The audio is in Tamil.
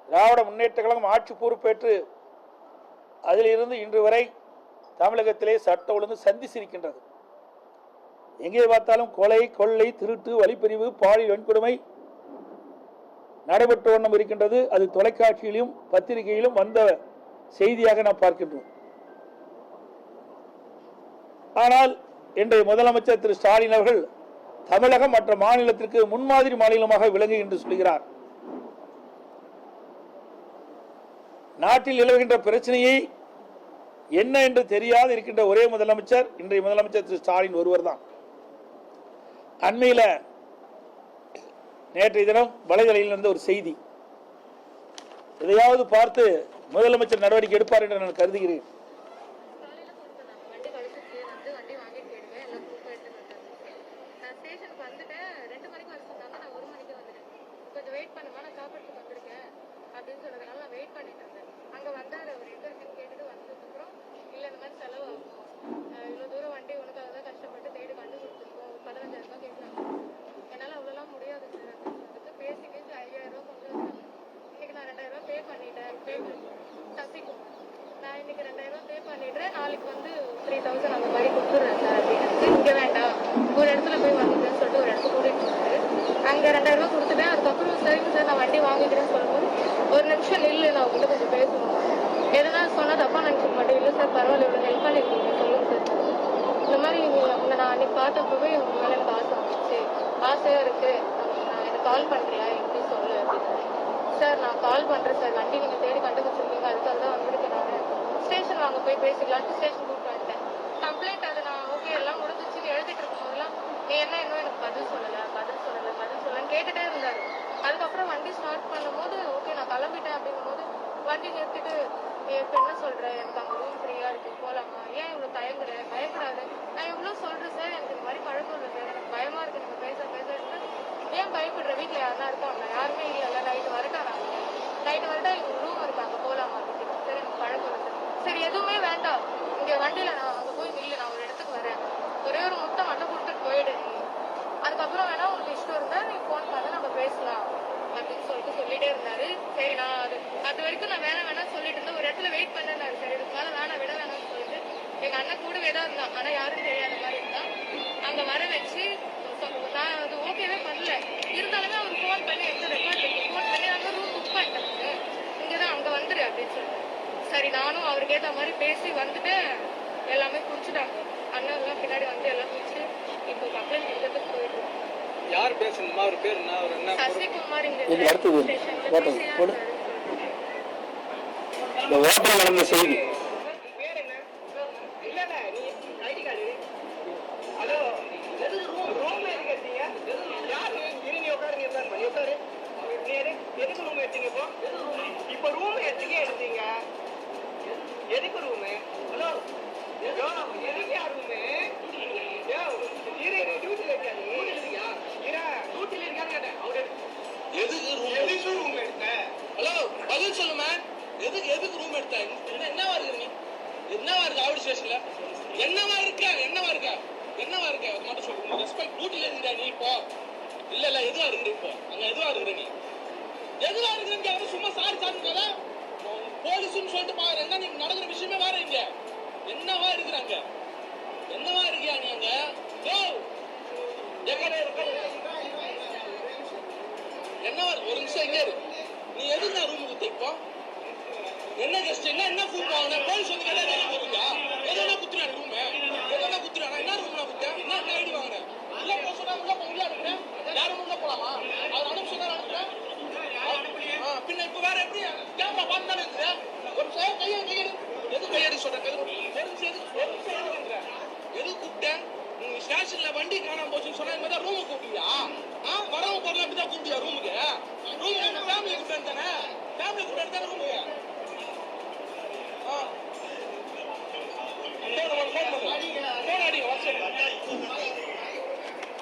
திராவிட முன்னேற்ற கழகம் ஆட்சி பொறுப்பேற்று அதிலிருந்து இன்று வரை தமிழகத்திலே சட்ட ஒழுங்கு சந்திச்சிருக்கின்றது. எங்கே பார்த்தாலும் கொலை, கொள்ளை, திருட்டு, வழிப்பறிவு, பாலியல் வன்கொடுமை நடைபெற்ற வண்ணம் இருக்கின்றது. அது தொலைக்காட்சியிலும் பத்திரிகையிலும் வந்த செய்தியாக நாம் பார்க்கின்றோம். ஆனால் இன்றைய முதலமைச்சர் திரு ஸ்டாலின் அவர்கள் தமிழகம் மற்ற மாநிலத்திற்கு முன்மாதிரி மாநிலமாக விளங்கு என்று சொல்கிறார். நாட்டில் நிலவுகின்ற பிரச்சனையை என்ன என்று தெரியாது இருக்கின்ற ஒரே முதலமைச்சர் இன்றைய முதலமைச்சர் திரு ஸ்டாலின் ஒருவர் தான். அண்மையில் நேற்றைய தினம் வலைதளையில் இருந்த ஒரு செய்தி, இதையாவது பார்த்து முதலமைச்சர் நடவடிக்கை எடுப்பார் என்று நான் கருதுகிறேன். நான் இன்னைக்கு 2000 பே பண்ணிடுறேன், நாளைக்கு வந்து 3000 அந்த மாதிரி கொடுத்துடுறேன் சார் அப்படின்னு. இங்கே வேண்டாம், ஒரு இடத்துல போய் வாங்கிக்கிறேன்னு சொல்லிட்டு ஒரு இடத்துல கூட்டிட்டு போனாரு. அங்கே 2000 கொடுத்துட்டேன். அதுக்கப்புறம் சரிங்க சார் நான் வண்டி வாங்கிக்கிறேன்னு சொல்லும்போது ஒரு நிமிஷம் நில்லு, நான் உங்ககிட்ட கொஞ்சம் பேசணும், எதுனா சொன்னா தப்பா நினைச்சிக்க மாட்டேன். இல்லை சார் பரவாயில்ல, இவ்வளோ ஹெல்ப் பண்ணிருக்கீங்க, சொல்லுங்க சார். இந்த மாதிரி உங்களை நான் அன்னைக்கு பார்த்தப்பவே உங்க மேலே எனக்கு ஆசை வந்துச்சு, ஆசையா இருக்கு, நான் எனக்கு கால் பண்றியா எப்படி சொல்லு அப்படின்னு. சார் நான் கால் பண்றேன் சார், வண்டி நீங்க தேடி கண்டுபிடிச்சிருக்கீங்க, அதுக்காக தான் வந்திருக்கேன். நான் ஸ்டேஷன் வாங்க போய் பேசிக்கலான்ட்டு ஸ்டேஷன் கூப்பிட்டு வந்துட்டேன். கம்ப்ளைண்ட் அது நான் ஓகே எல்லாம் முடிஞ்சிச்சுன்னு எழுதிட்டு இருக்கும் போதெல்லாம் நீ என்ன இன்னும் எனக்கு பதில் சொல்லலன்னு கேட்டுட்டே இருந்தாரு. அதுக்கப்புறம் வண்டி ஸ்டார்ட் பண்ணும்போது ஓகே நான் கிளம்பிட்டேன் அப்படிங்கும்போது வண்டி நிறுத்திட்டு இப்ப என்ன சொல்றேன், எனக்கு அங்க ரூம் ஃப்ரீயா இருக்கு போலாமா, ஏன் இவ்வளவு தயங்குற, பயப்படாது, நான் இவ்வளவு சொல்றேன் சார், எனக்கு இந்த மாதிரி பழக்கம் இல்லை சார், எனக்கு பயமா இருக்கு நீங்க பேச ஏன் பயப்படுற, வீட்டுல யாருன்னா இருக்காங்க, யாருமே இல்லைல்ல, நைட்டு வரட்டா, நைட்டு வரட்டா இங்க ரூம் இருக்காங்க போலாமா அப்படின்னு. சரி எனக்கு பழக்கம் இல்லை சார், சரி எதுவுமே வேண்டாம், இங்க வண்டியில நான் அங்க போய் நில்லு, நான் ஒரு இடத்துக்கு வரேன், ஒரே ஒரு முட்டை மட்டும் கொடுத்துட்டு போயிடு, அதுக்கப்புறம் வேணா உங்களுக்கு இஷ்டம் இருந்தா நீ போன் பண்ண நம்ம பேசலாம் அப்படின்னு சொல்லிட்டே இருந்தாரு. சரி நான் அது வரைக்கும் நான் வேணாம் சொல்லிட்டு இருந்தேன். ஒரு இடத்துல வெயிட் பண்ணாரு. சரி இதுக்கு மேல விட வேணாம்னு சொல்லிட்டு எங்க அண்ணன் கூடவே தான் இருந்தான், ஆனா யாரும் தெரியாத மாதிரி இருந்தான். அங்க வர வச்சு நான் அது ஓகேவே பண்ணல, இருந்தாலுமே அவர் போன் பண்ணி எடுத்து ரெக்கார்ட் போன் பண்ணி நாங்க ரூம் புக் பண்ணிட்டேன், இங்கதான் அங்க வந்துரு அப்படின்னு சொல்லிட்டு. சரி நானும் அவருக்கு ஏற்ற மாதிரி பேசி வந்துட்டு எல்லாமே குடிச்சுட்டாங்க. அண்ணன் எல்லாம் பின்னாடி வந்து எல்லாம் குடிச்சு இப்போ கம்ப்ளைண்ட் கொடுக்கறதுக்கு போயிட்டு இருக்கோம். யார் பேசணுமா, அவர் பேர் என்ன, அவர் என்ன? சசிகுமார். இந்த ஓட்டம் நடந்த செய்தி இப்ப ரூம் எடுத்தீங்க, எதுக்கு ரூமு? ஹலோ எதுக்கு யார் ரூமு? டியூட்டில எதுக்கு ரூம் எடுத்த? ஹலோ பதில் சொல்லுமா, எதுக்கு ரூம் எடுத்த? என்னவா இருக்கு, நீ என்னவா இருக்கு ஆவடி ஸ்டேஷன்ல, என்னவா இருக்க மட்டும் சொல்லு. ரெஸ்பெக்ட் டியூட்டில இருந்தா நீ இப்போ இல்ல எதுவா இருக்கு, இப்போ அங்க எதுவா இருக்கிற நீ சும்மா சாரி போலீஸ்ன்னு சொல்லிட்டு பாருங்க. நீங்க நடக்கிற விஷயமே வேற, இங்க என்னவா இருக்கிறாங்க, என்னவா இருக்கியா நீ அங்க? என்னவா ஒரு நிமிஷம் இங்க இரு. நீ எதுக்கு நான் ரூம் கொடுத்த? இப்போ என்ன கெஸ்ட் என்ன ஃபுட் வாங்கின? போலீஸ் வந்து கேட்டா என்ன போறீங்க? எதனா குத்துறான் ரூம், எதனா குத்துறான். என்ன ரூம் நான் குத்தேன், என்ன ஐடி வாங்கினேன்? உள்ள போக சொன்னா உள்ள அனுப்புறேன், யாரும் உள்ள போலாமா? அவர் அனுப்ப சொன்னா அனுப்புறேன். பின்ன இப்ப வேற எப்படி கேமரா பார்த்தாலே இருக்கிற ஒரு கையெடு எது கையெடு சொல்ற எது கூப்பிட்டேன்? நீங்க ஸ்டேஷன்ல வண்டி காணாம போச்சுன்னு சொன்னா இந்த ரூமு கூப்பிட்டியா? வரவங்க போறல அப்படிதான் கூப்பிட்டியா ரூமுக்கு? ரூமுக்கு ஃபேமிலி கூப்பிட்டு தானே, ஃபேமிலி கூப்பிட்டு தானே ரூமுக்கு. போன் அடிங்க வாட்ஸ்அப்